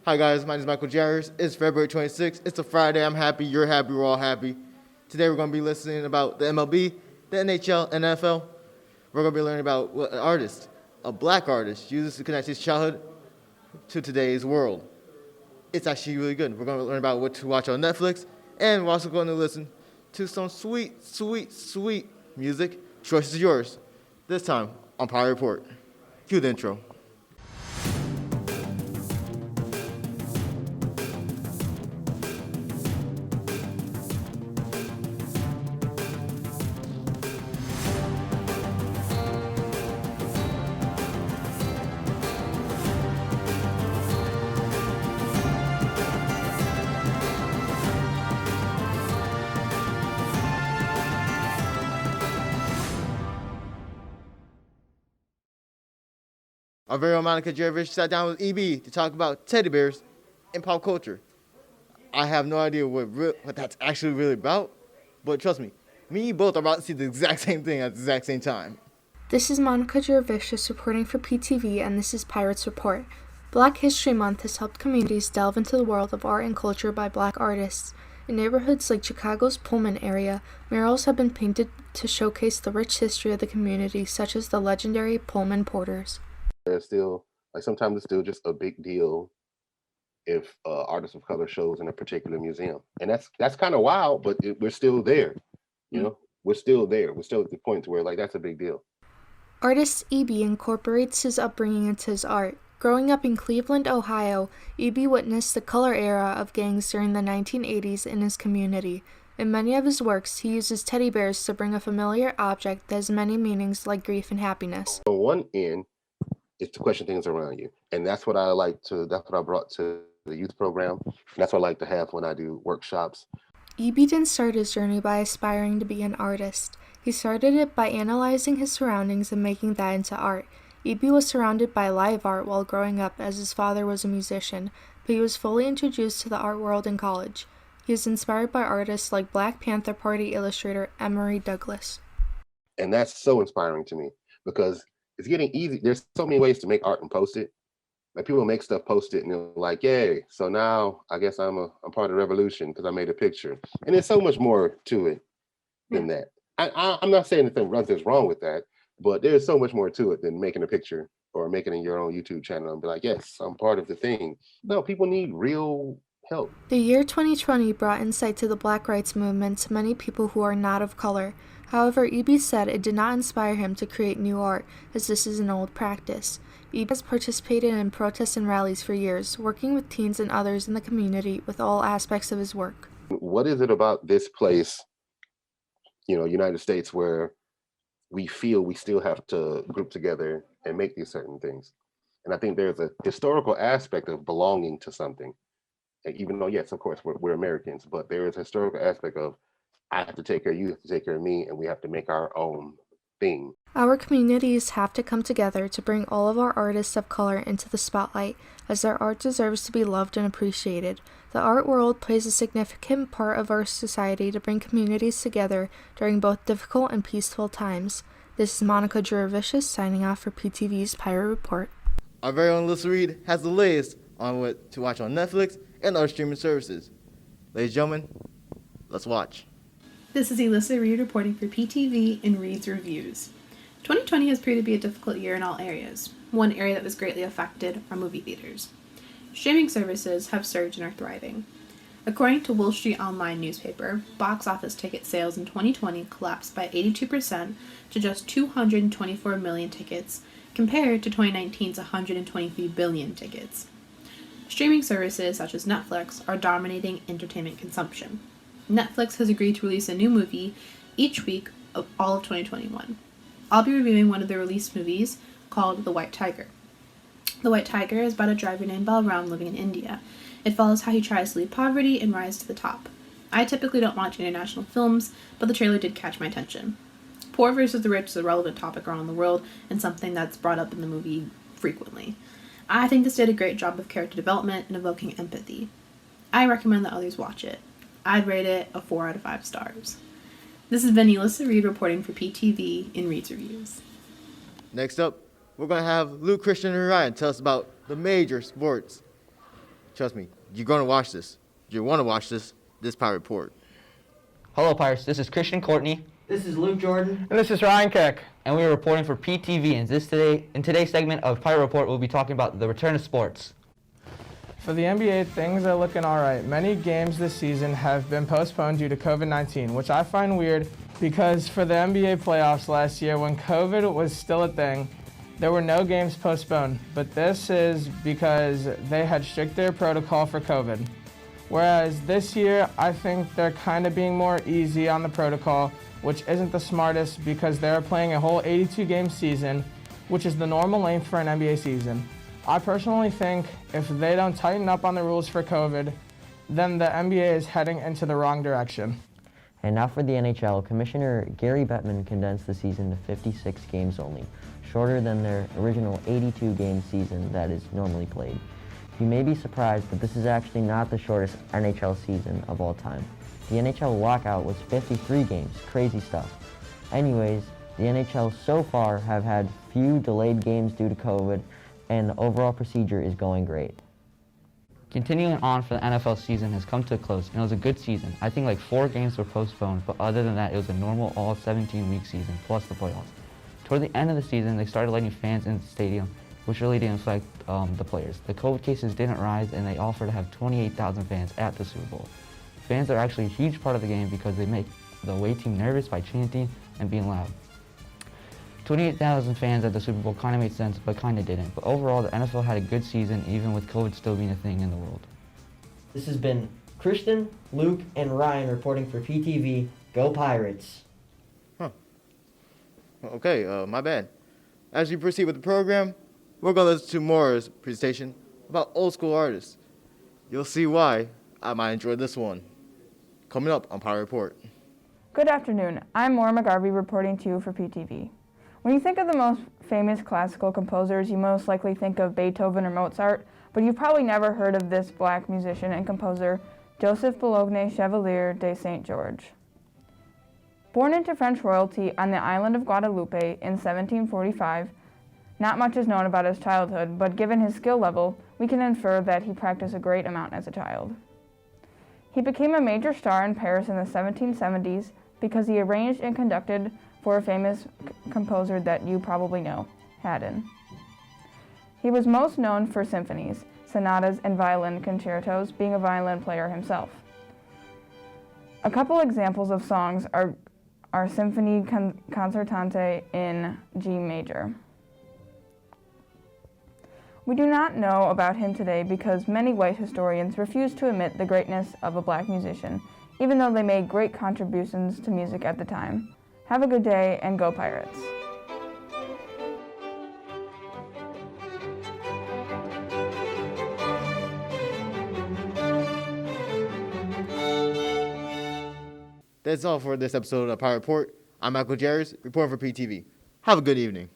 Hi guys, my name is Michael Jarris. It's February 26th. It's a Friday. I'm happy. You're happy. We're all happy. Today we're going to be listening about the MLB, the NHL, and NFL. We're going to be learning about what an artist, a black artist, uses to connect his childhood to today's world. It's actually really good. We're going to learn about what to watch on Netflix, and we're also going to listen to some sweet, sweet, sweet music. Choice is yours. This time on Power Report. Cue the intro. Our very own Monica Jervish sat down with EB to talk about teddy bears and pop culture. I have no idea what that's actually really about, but trust me, me and you both are about to see the exact same thing at the exact same time. This is Monica Jervicius reporting for PTV, and this is Pirates Report. Black History Month has helped communities delve into the world of art and culture by black artists. In neighborhoods like Chicago's Pullman area, murals have been painted to showcase the rich history of the community, such as the legendary Pullman Porters. There's still, like, sometimes it's still just a big deal if artists of color shows in a particular museum, and that's kind of wild, but we're still there. We're still there. We're still at the point where, like, that's a big deal. Artist E.B. incorporates his upbringing into his art. Growing up in Cleveland, Ohio, E.B. witnessed the color era of gangs during the 1980s in his community. In many of his works, he uses teddy bears to bring a familiar object that has many meanings like grief and happiness. On one end, it's to question things around you, and that's what I brought to the youth program, and that's what I like to have when I do workshops. E.B. didn't start his journey by aspiring to be an artist. He started it by analyzing his surroundings and making that into art. E.B. was surrounded by live art while growing up, as his father was a musician, but he was fully introduced to the art world in college. He is inspired by artists like Black Panther Party illustrator Emory Douglas. And that's so inspiring to me because it's getting easy. There's so many ways to make art and post it. Like, people make stuff, post it, and they're like, yay, so now I guess I'm part of the revolution because I made a picture. And there's so much more to it than that. I'm not saying nothing's wrong with that, but there's so much more to it than making a picture or making it your own YouTube channel and be like, yes, I'm part of the thing. No, people need real help. The year 2020 brought insight to the Black rights movement to many people who are not of color. However, E.B. said it did not inspire him to create new art, as this is an old practice. E.B. has participated in protests and rallies for years, working with teens and others in the community with all aspects of his work. What is it about this place, United States, where we feel we still have to group together and make these certain things? And I think there's a historical aspect of belonging to something. And even though, yes, of course, we're Americans, but there is a historical aspect of I have to take care of you, you have to take care of me, and we have to make our own thing. Our communities have to come together to bring all of our artists of color into the spotlight, as their art deserves to be loved and appreciated. The art world plays a significant part of our society to bring communities together during both difficult and peaceful times. This is Monica Jervicius signing off for PTV's Pirate Report. Our very own Alyssa Reed has the latest on what to watch on Netflix and other streaming services. Ladies and gentlemen, let's watch. This is Alyssa Reed reporting for PTV and Reed's Reviews. 2020 has proved to be a difficult year in all areas. One area that was greatly affected are movie theaters. Streaming services have surged and are thriving. According to Wall Street Online newspaper, box office ticket sales in 2020 collapsed by 82% to just 224 million tickets, compared to 2019's 123 billion tickets. Streaming services such as Netflix are dominating entertainment consumption. Netflix has agreed to release a new movie each week of all of 2021. I'll be reviewing one of the released movies called The White Tiger. The White Tiger is about a driver named Balram living in India. It follows how he tries to leave poverty and rise to the top. I typically don't watch international films, but the trailer did catch my attention. Poor versus the rich is a relevant topic around the world and something that's brought up in the movie frequently. I think this did a great job of character development and evoking empathy. I recommend that others watch it. I'd rate it a 4 out of 5 stars. This has been Alyssa Reed reporting for PTV in Reed's Reviews. Next up, we're going to have Luke, Christian, and Ryan tell us about the major sports. Trust me, you're going to watch this. You want to watch this Pirate Report. Hello, Pirates. This is Christian Courtney, This is Luke Jordan. And this is Ryan Keck. and we are reporting for PTV. In today's segment of Pirate Report, we'll be talking about the return of sports. For the NBA, things are looking all right. Many games this season have been postponed due to COVID-19, which I find weird because for the NBA playoffs last year, when COVID was still a thing, there were no games postponed. But this is because they had stricter protocol for COVID. Whereas this year, I think they're kind of being more easy on the protocol, which isn't the smartest because they're playing a whole 82-game season, which is the normal length for an NBA season. I personally think if they don't tighten up on the rules for COVID, then the NBA is heading into the wrong direction. And now for the NHL, Commissioner Gary Bettman condensed the season to 56 games only, shorter than their original 82-game season that is normally played. You may be surprised, but this is actually not the shortest NHL season of all time. The NHL lockout was 53 games, crazy stuff. Anyways, the NHL so far have had few delayed games due to COVID, and the overall procedure is going great. Continuing on for the NFL season has come to a close, and it was a good season. I think like 4 games were postponed, but other than that, it was a normal all 17-week season, plus the playoffs. Toward the end of the season, they started letting fans in the stadium, which really didn't affect the players. The COVID cases didn't rise, and they offered to have 28,000 fans at the Super Bowl. Fans are actually a huge part of the game because they make the away team nervous by chanting and being loud. 28,000 fans at the Super Bowl kind of made sense, but kind of didn't. But overall, the NFL had a good season, even with COVID still being a thing in the world. This has been Christian, Luke, and Ryan reporting for PTV. Go Pirates! Okay, my bad. As we proceed with the program, we're going to listen to Maura's presentation about old school artists. You'll see why I might enjoy this one. Coming up on Pirate Report. Good afternoon. I'm Maura McGarvey reporting to you for PTV. When you think of the most famous classical composers, you most likely think of Beethoven or Mozart, but you've probably never heard of this black musician and composer, Joseph Bologne Chevalier de Saint-Georges. Born into French royalty on the island of Guadeloupe in 1745, not much is known about his childhood, but given his skill level, we can infer that he practiced a great amount as a child. He became a major star in Paris in the 1770s because he arranged and conducted for a famous composer that you probably know, Haydn. He was most known for symphonies, sonatas, and violin concertos, being a violin player himself. A couple examples of songs are Symphonie Concertante in G major. We do not know about him today because many white historians refuse to admit the greatness of a black musician, even though they made great contributions to music at the time. Have a good day and go Pirates! That's all for this episode of Pirate Report. I'm Michael Jarris, reporting for PTV. Have a good evening.